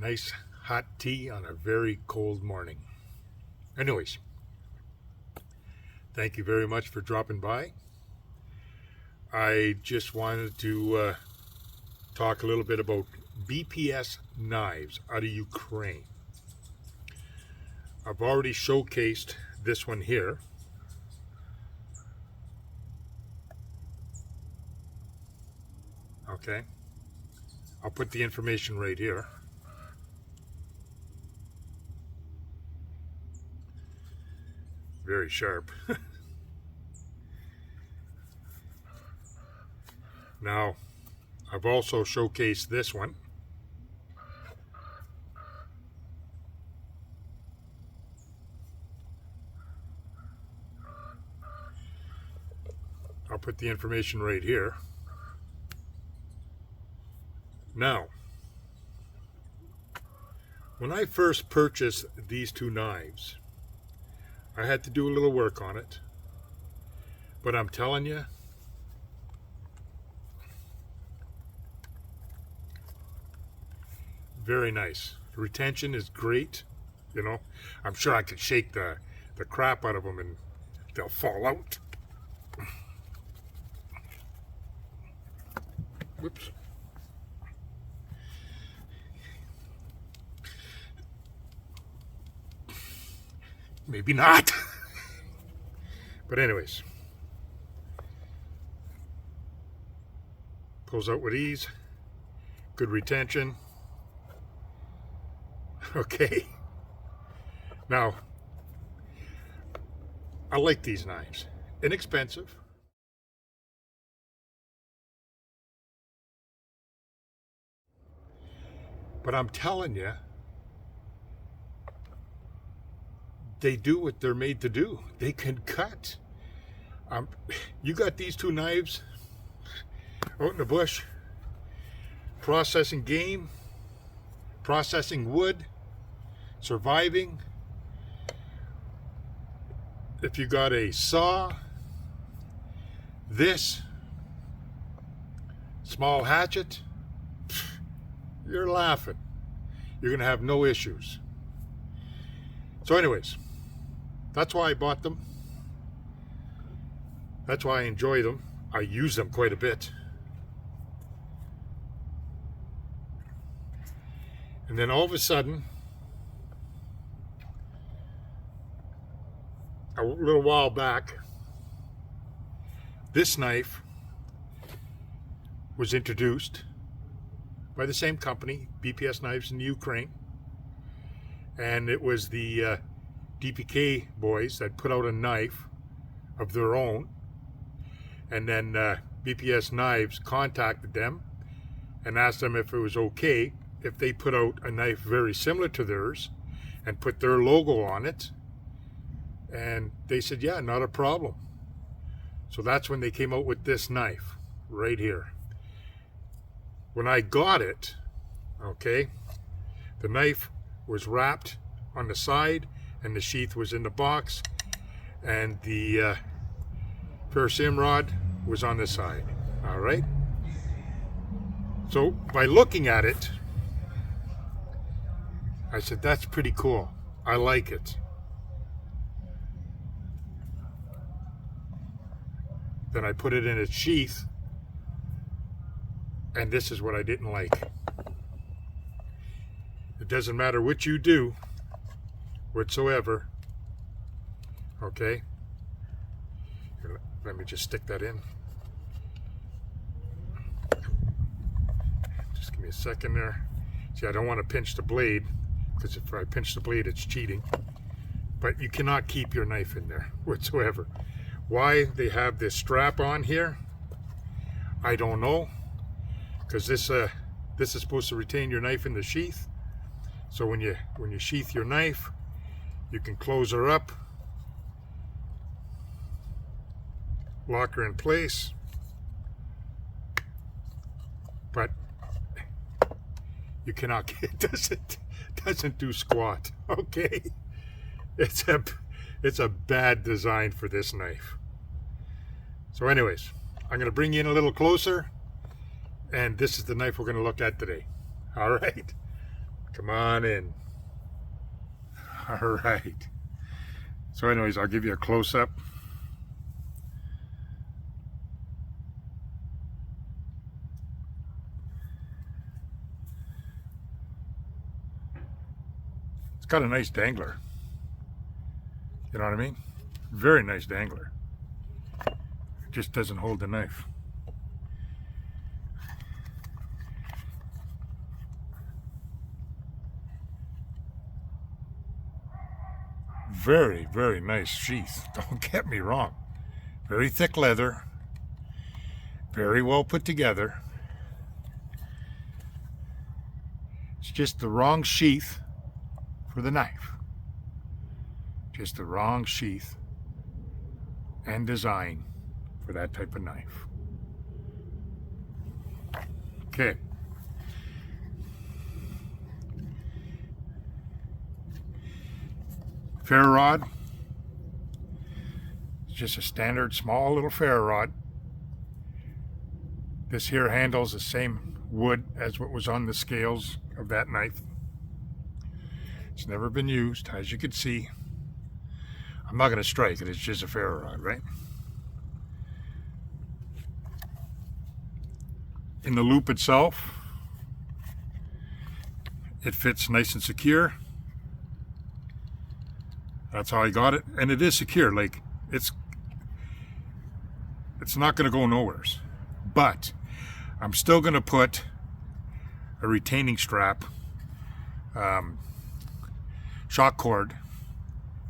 nice hot tea on a very cold morning. Anyways, thank you very much for dropping by. I just wanted to talk a little bit about BPS knives out of Ukraine. I've already showcased this one here. Okay, I'll put the information right here. Very sharp. Now, I've also showcased this one. I'll put the information right here. Now, when I first purchased these two knives, I had to do a little work on it, but I'm telling you, very nice. The retention is great. You know, I'm sure I could shake the crap out of them and they'll fall out. Whoops. Maybe not. But anyways, pulls out with ease, good retention. Okay, now I like these knives. Inexpensive, but I'm telling you, they do what they're made to do. They can cut. You got these two knives out in the bush, processing game, processing wood, surviving. If you got a saw, this small hatchet, you're laughing. You're gonna have no issues. So anyways, that's why I bought them. That's why I enjoy them. I use them quite a bit. And then all of a sudden, a little while back, this knife was introduced by the same company, BPS Knives in the Ukraine. And it was the DBK boys that put out a knife of their own. And then BPS Knives contacted them and asked them if it was okay if they put out a knife very similar to theirs and put their logo on it. And they said, yeah, not a problem. So that's when they came out with this knife right here. When I got it, okay, the knife was wrapped on the side and the sheath was in the box, and the ferrocerium rod was on the side. All right, so by looking at it, I said, that's pretty cool. I like it. Then I put it in its sheath, and this is what I didn't like. It doesn't matter what you do whatsoever. Okay, here, let me just stick that in. Just give me a second there. See, I don't want to pinch the blade, because if I pinch the blade, it's cheating. But you cannot keep your knife in there whatsoever. Why they have this strap on here, I don't know, because this is supposed to retain your knife in the sheath. So when you sheath your knife, you can close her up, lock her in place, but you cannot. It doesn't do squat. Okay, it's a bad design for this knife. So anyways, I'm going to bring you in a little closer, and this is the knife we're going to look at today. All right. Come on in. All right. So anyways, I'll give you a close-up. It's got a nice dangler. You know what I mean? Very nice dangler. It just doesn't hold the knife. Very, very nice sheath. Don't get me wrong. Very thick leather. Very well put together. It's just the wrong sheath for the knife. Just the wrong sheath and design for that type of knife. Okay. Ferro rod. It's just a standard small little ferro rod. This here handles the same wood as what was on the scales of that knife. It's never been used, as you can see. I'm not going to strike it, it's just a ferro rod, right? In the loop itself, it fits nice and secure. That's how I got it, and it is secure. Like it's not going to go nowheres. But I'm still going to put a retaining strap, shock cord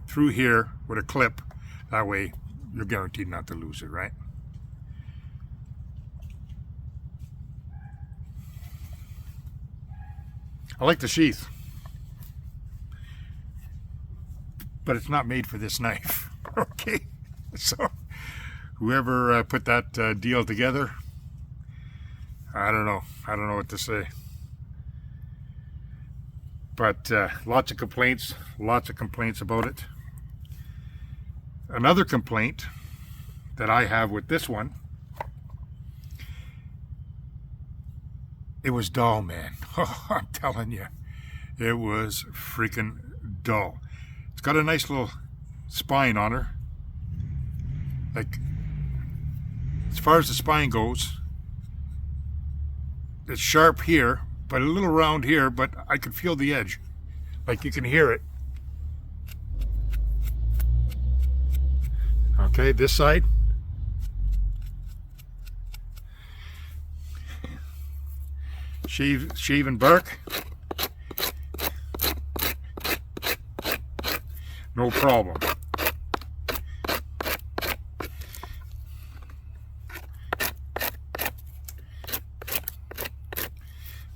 through here with a clip. That way, you're guaranteed not to lose it, right? I like the sheath, but it's not made for this knife. Okay, so whoever put that deal together, I don't know what to say. But lots of complaints about it. Another complaint that I have with this one, it was dull, man. I'm telling you, it was freaking dull. It's got a nice little spine on her. Like, as far as the spine goes, it's sharp here, but a little round here, but I could feel the edge. Like, you can hear it. Okay, this side. Sheave and bark. No problem.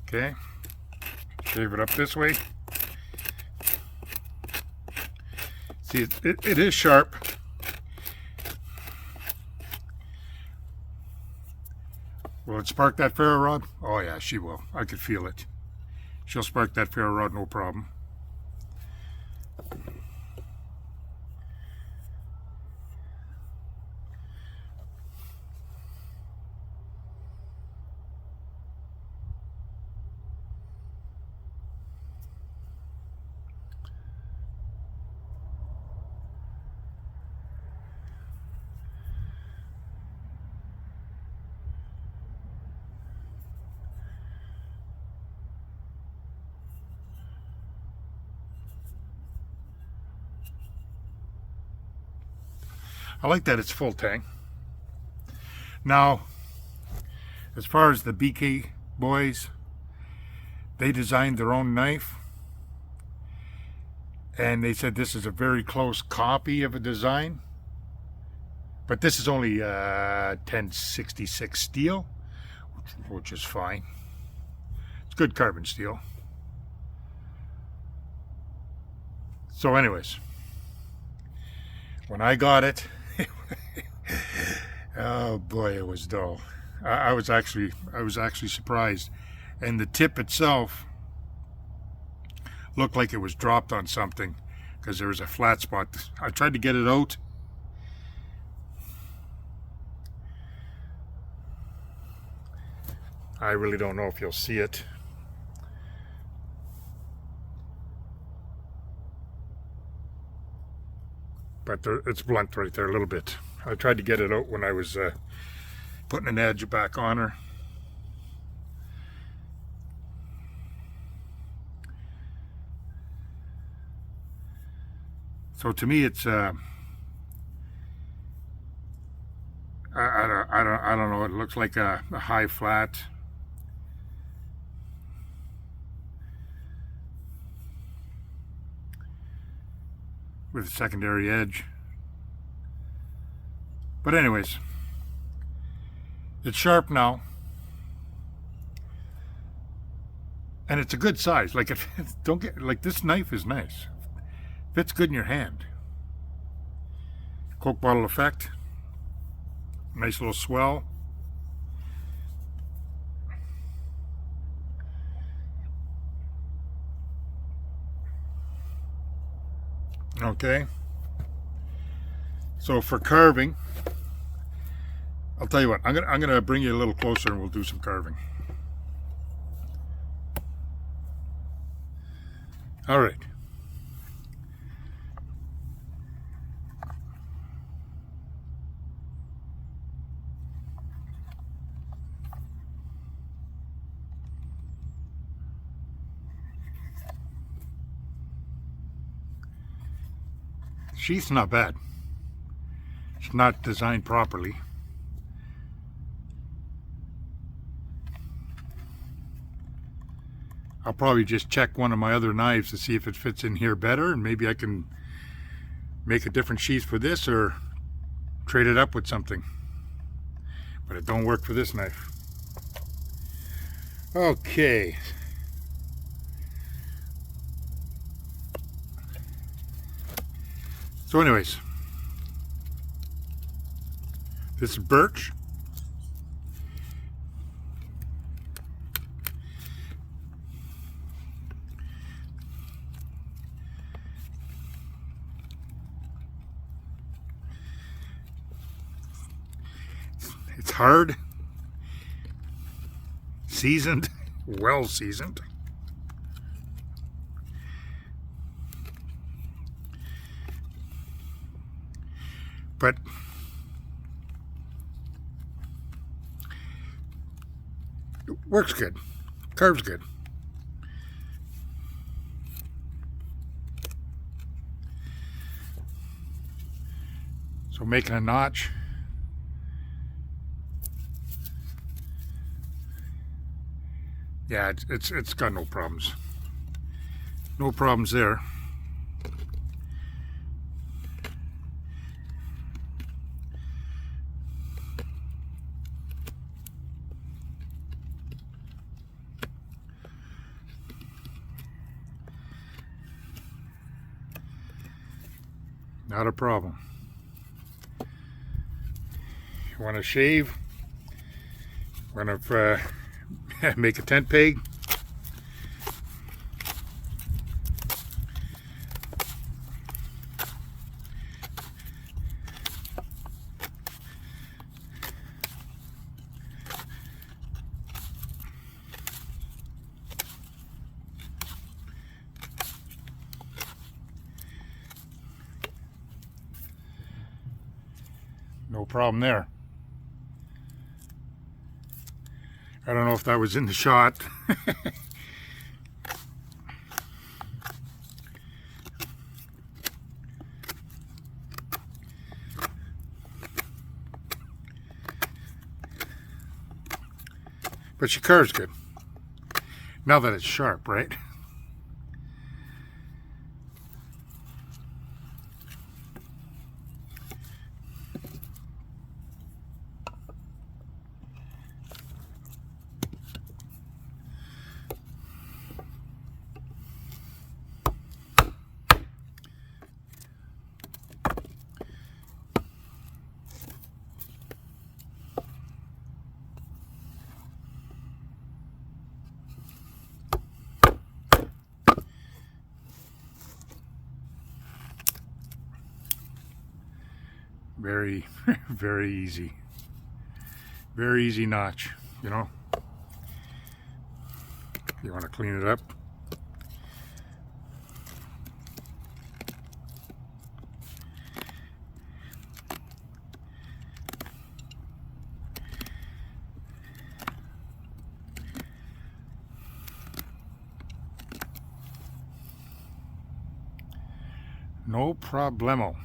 Okay, shave it up this way. See, it is sharp. Will it spark that ferro rod? Oh yeah, she will. I could feel it. She'll spark that ferro rod, no problem. I like that it's full tang. Now, as far as the BK boys, they designed their own knife, and they said this is a very close copy of a design, but this is only 1066 steel, which is fine. It's good carbon steel. So anyways, when I got it, oh boy, it was dull. I was actually surprised, and the tip itself looked like it was dropped on something because there was a flat spot. I tried to get it out. I really don't know if you'll see it. but it's blunt right there a little bit. I tried to get it out when I was putting an edge back on her. So to me, it's I don't know. It looks like a high flat. With a secondary edge. But anyways, it's sharp now. And it's a good size. Like, if don't get, like, this knife is nice. Fits good in your hand. Coke bottle effect. Nice little swell. Okay. So for carving, I'll tell you what, I'm gonna bring you a little closer and we'll do some carving. All right. Sheath's not bad. It's not designed properly. I'll probably just check one of my other knives to see if it fits in here better, and maybe I can make a different sheath for this or trade it up with something. But it don't work for this knife. Okay. So anyways, this is birch. It's hard, seasoned, well seasoned. But it works good, carves good. So making a notch. Yeah, it's got no problems. No problems there. Not a problem. You want to shave? Want to make a tent peg? No problem there. I don't know if that was in the shot. But she carves good. Now that it's sharp, right? Very, very easy. Very easy notch, you know. You want to clean it up. No problemo.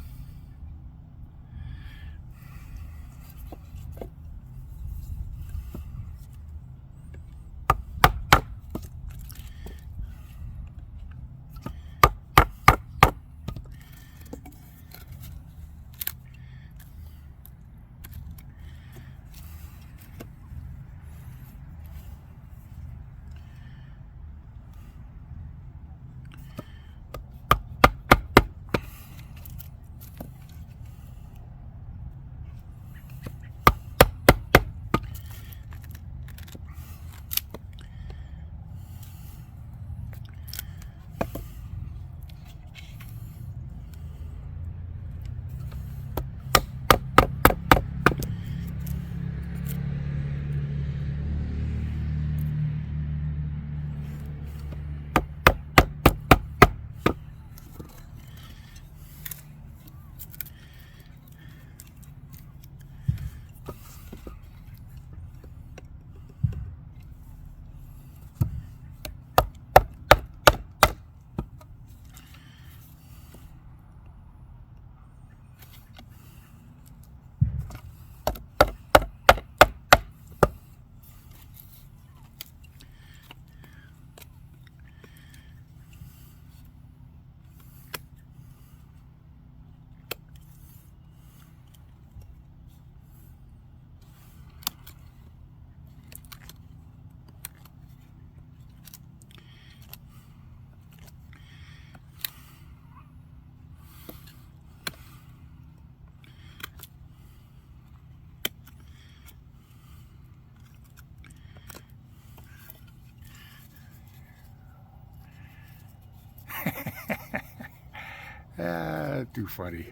Too funny.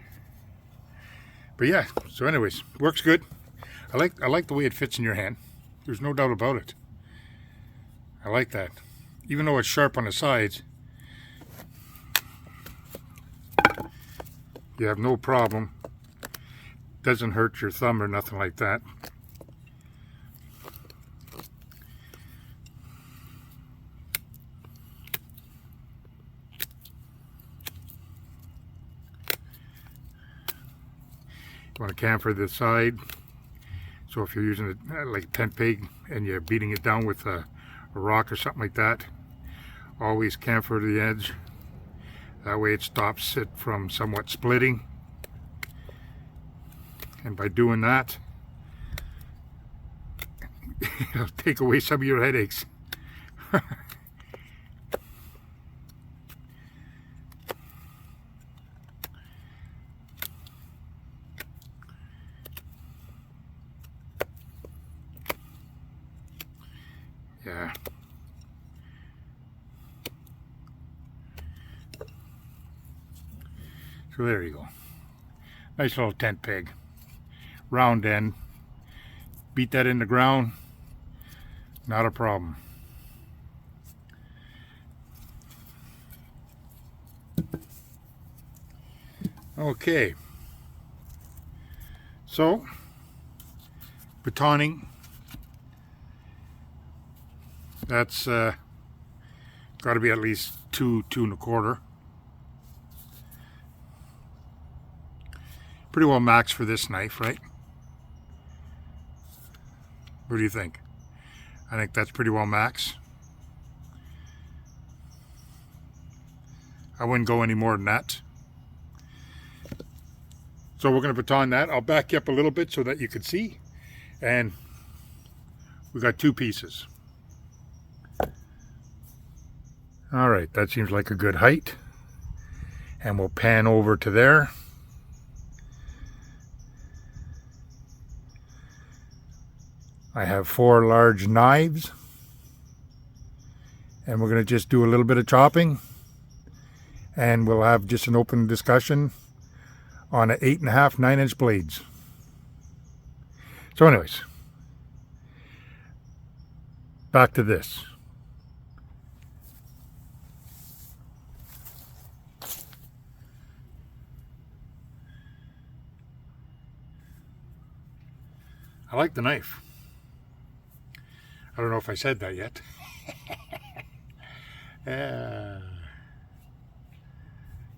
But yeah, so anyways, works good. I like the way it fits in your hand. There's no doubt about it. I like that. Even though it's sharp on the sides, you have no problem. Doesn't hurt your thumb or nothing like that. You want to camfer the side, so if you're using it like a tent peg and you're beating it down with a rock or something like that, always camfer the edge. That way it stops it from somewhat splitting, and by doing that it'll take away some of your headaches. Yeah. So there you go. Nice little tent peg. Round end. Beat that in the ground. Not a problem. Okay. So, batoning. That's got to be at least 2 1/4. Pretty well max for this knife, right? What do you think? I think that's pretty well max. I wouldn't go any more than that. So we're going to baton that. I'll back you up a little bit so that you can see. And we got 2 pieces. All right, that seems like a good height. And we'll pan over to there. I have 4 large knives. And we're going to just do a little bit of chopping. And we'll have just an open discussion on 8.5 9-inch blades. So anyways, back to this. I like the knife. I don't know if I said that yet.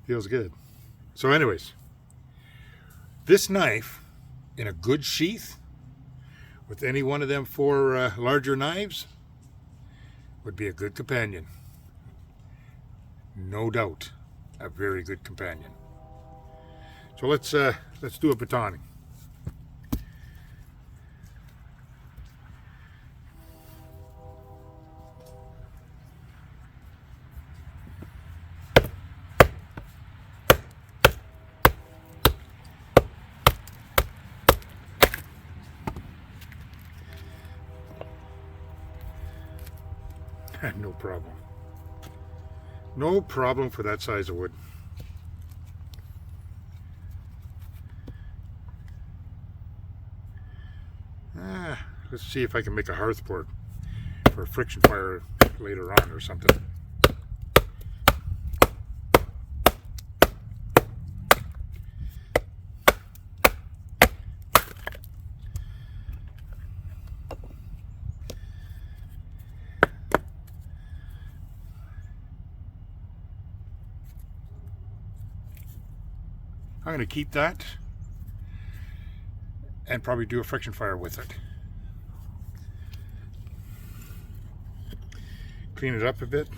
Feels good. So anyways, this knife in a good sheath with any one of them 4 larger knives would be a good companion. No doubt, a very good companion. So let's do a batoning. No problem. No problem for that size of wood. Let's see if I can make a hearth board for a friction fire later on or something. I'm going to keep that and probably do a friction fire with it. Clean it up a bit.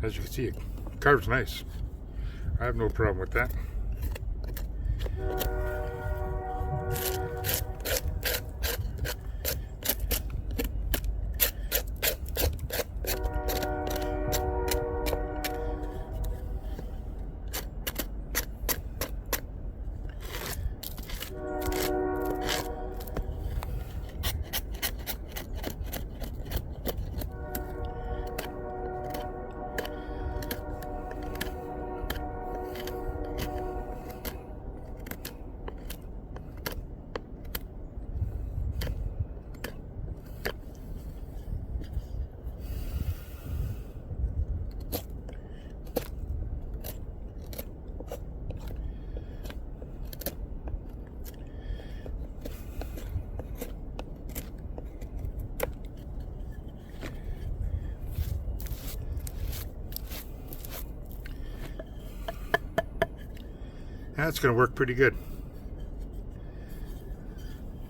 As you can see, it carves nice. I have no problem with that. That's going to work pretty good.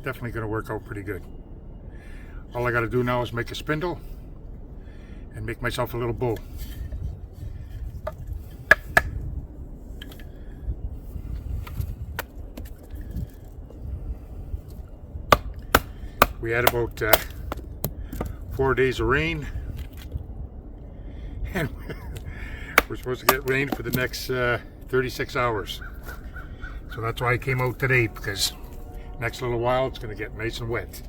Definitely going to work out pretty good. All I got to do now is make a spindle and make myself a little bow. We had about 4 days of rain, and we're supposed to get rain for the next 36 hours. So that's why I came out today, because next little while it's going to get nice and wet.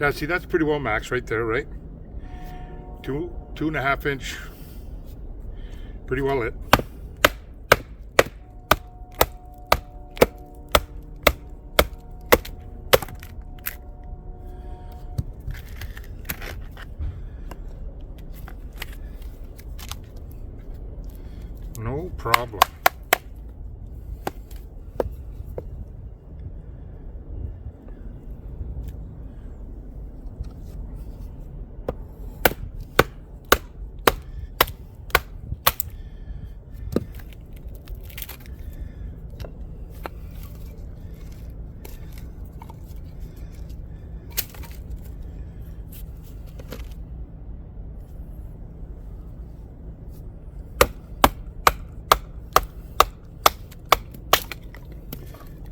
Yeah, see, that's pretty well maxed right there, right? 2.5 inch, pretty well lit. No problem.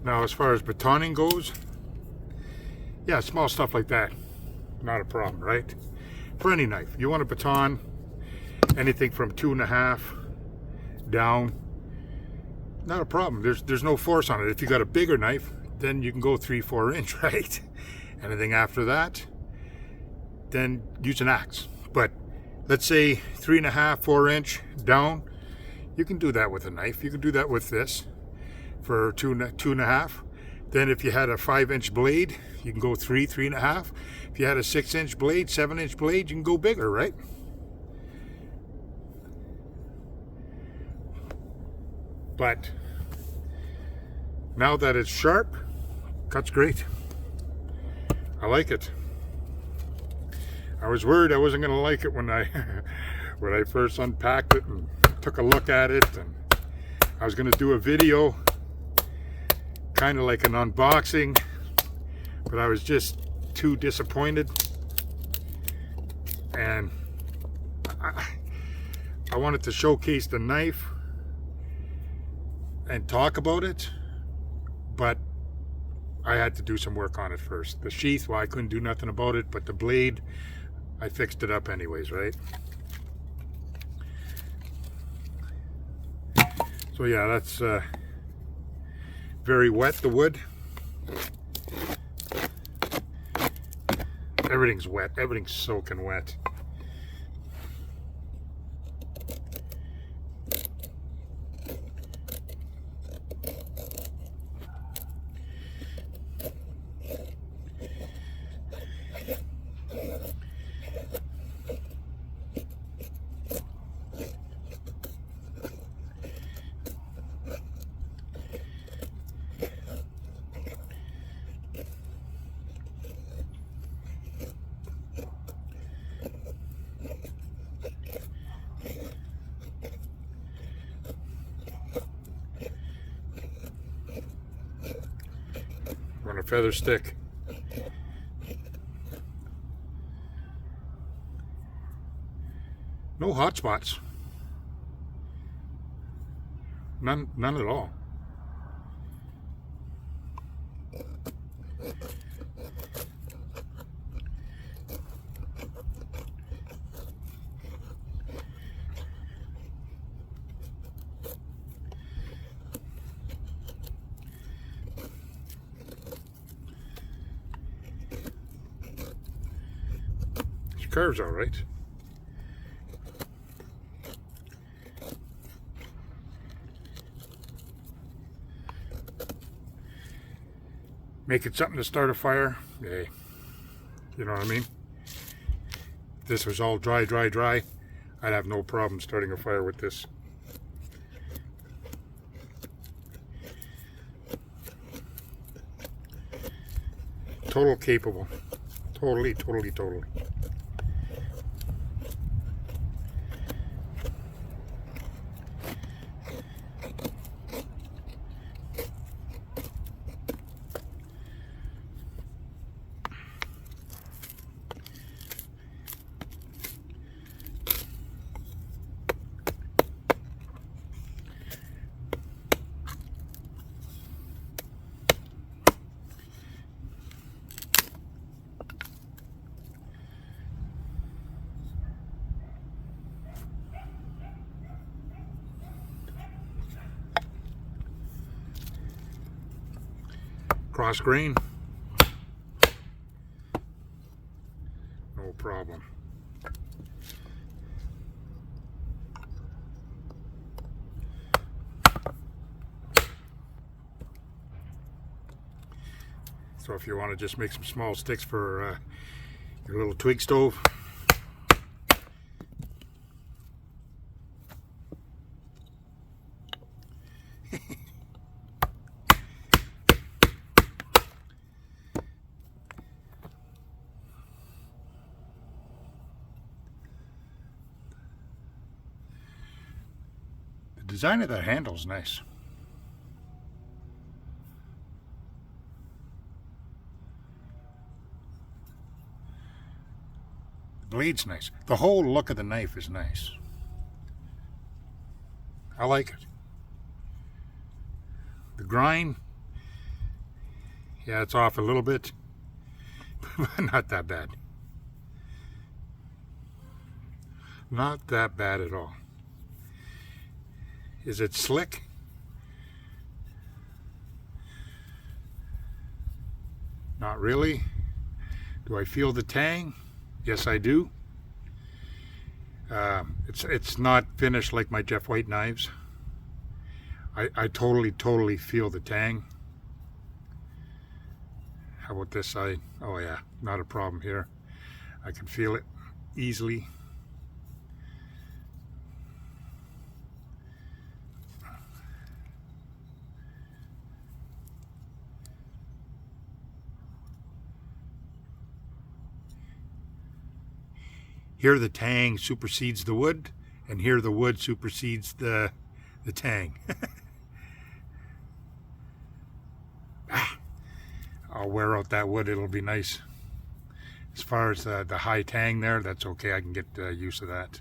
Now, as far as batoning goes, yeah, small stuff like that, not a problem, right? For any knife, you want to baton anything from 2.5 down, not a problem. There's no force on it. If you got a bigger knife, then you can go 3-4 inch, right? Anything after that, then use an axe. But let's say 3.5, 4-inch down, you can do that with a knife. You can do that with this for 2.5. Then if you had a 5-inch blade, you can go 3.5. If you had a 6-inch blade, 7-inch blade, you can go bigger, right? But now that it's sharp, cuts great. I like it. I was worried I wasn't going to like it when I when I first unpacked it and took a look at it, and I was going to do a video kind of like an unboxing, but I was just too disappointed, and I wanted to showcase the knife and talk about it, but I had to do some work on it first. The sheath, well, I couldn't do nothing about it, but the blade, I fixed it up anyways, right? So yeah, that's very wet, the wood. Everything's wet, everything's soaking wet. On a feather stick. No hot spots. None at all. Curves all right. Make it something to start a fire. Hey, you know what I mean? If this was all dry, I'd have no problem starting a fire with this. Total capable. Totally. Cross grain, no problem. So if you want to just make some small sticks for your little twig stove, the design of that handle is nice. The blade's nice. The whole look of the knife is nice. I like it. The grind, yeah, it's off a little bit, but not that bad. Not that bad at all. Is it slick? Not really. Do I feel the tang? Yes, I do. It's not finished like my Jeff White knives. I totally feel the tang. How about this side? Oh yeah, not a problem here. I can feel it easily. Here the tang supersedes the wood, and here the wood supersedes the tang. I'll wear out that wood, it'll be nice. As far as the high tang there, that's okay, I can get use of that.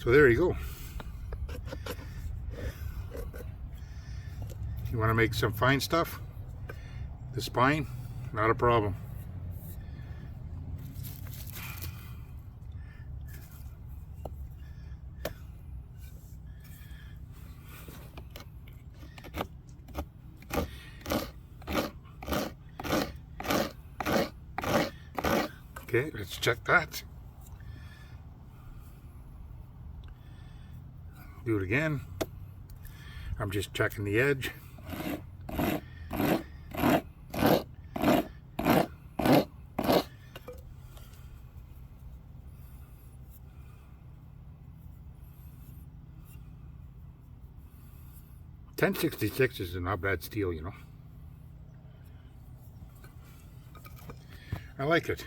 So there you go. You want to make some fine stuff? The spine, not a problem. Okay, let's check that. Do it again. I'm just checking the edge. $10.66 is a not bad steel, you know. I like it.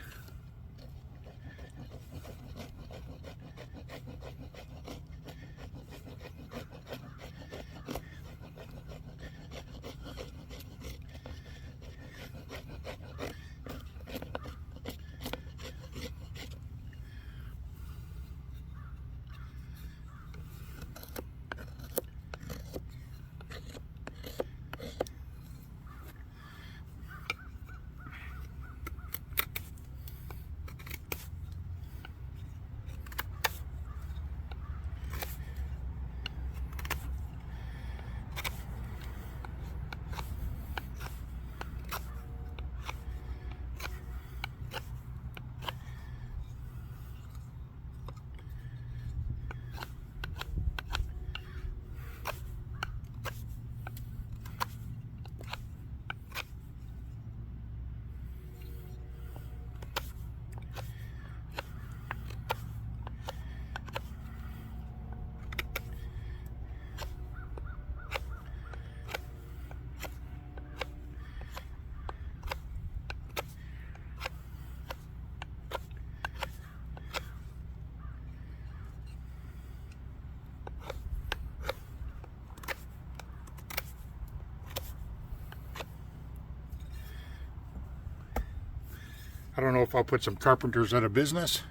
I don't know if I'll put some carpenters out of business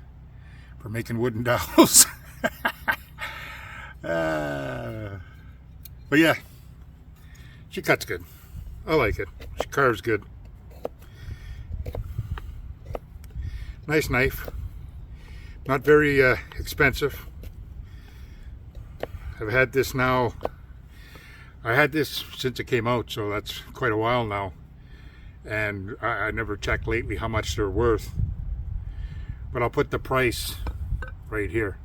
for making wooden dowels. But yeah, she cuts good. I like it. She carves good. Nice knife. Not very expensive. I've had this now. I had this since it came out, so that's quite a while now. And I never checked lately how much they're worth, but I'll put the price right here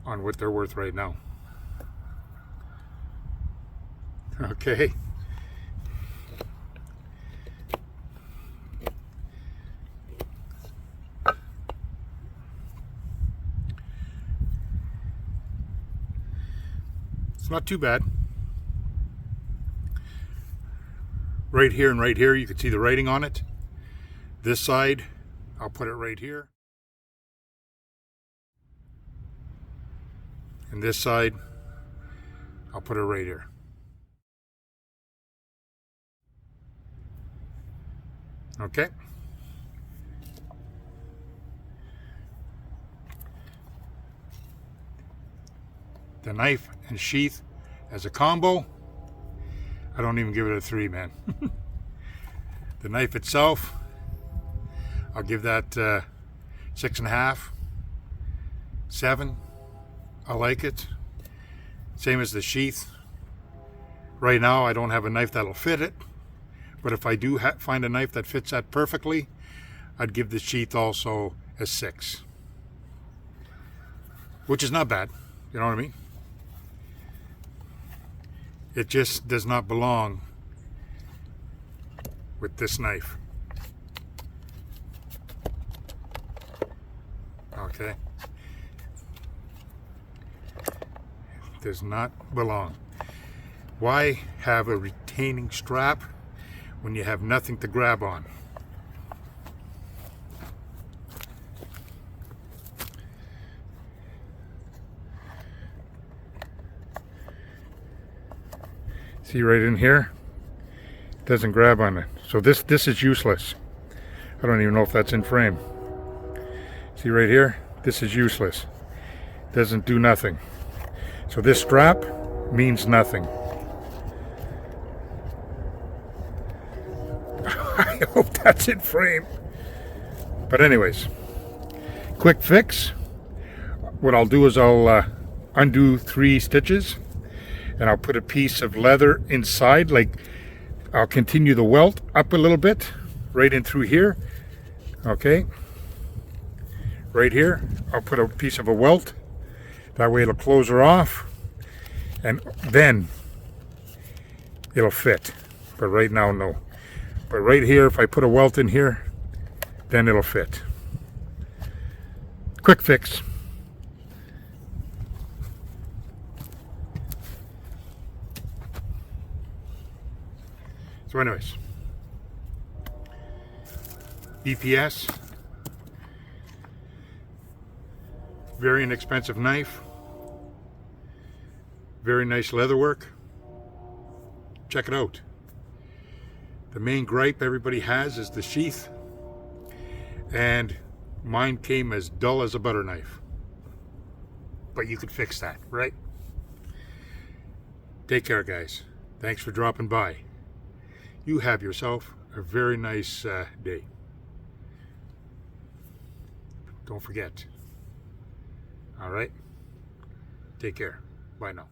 on what they're worth right now. Okay, It's not too bad. Right here and right here, you can see the writing on it. This side, I'll put it right here. And this side, I'll put it right here. Okay. The knife and sheath as a combo, I don't even give it a 3, man. The knife itself, I'll give that 6.5, 7. I like it. Same as the sheath. Right now I don't have a knife that'll fit it, but if I do find a knife that fits that perfectly, I'd give the sheath also a 6, which is not bad. You know what I mean? It just does not belong with this knife. Okay? It does not belong. Why have a retaining strap when you have nothing to grab on? See right in here? It doesn't grab on it. So this is useless. I don't even know if that's in frame. See right here? This is useless. Doesn't do nothing. So this strap means nothing. I hope that's in frame. But anyways, quick fix. What I'll do is I'll undo 3 stitches and I'll put a piece of leather inside. Like, I'll continue the welt up a little bit, right in through here. Okay. Right here, I'll put a piece of a welt. That way it'll close her off, and then it'll fit. But right now, no. But right here, if I put a welt in here, then it'll fit. Quick fix. So anyways, BPS, very inexpensive knife, very nice leather work. Check it out. The main gripe everybody has is the sheath, and mine came as dull as a butter knife. But you could fix that, right? Take care, guys. Thanks for dropping by. You have yourself a very nice day. Don't forget. All right? Take care. Bye now.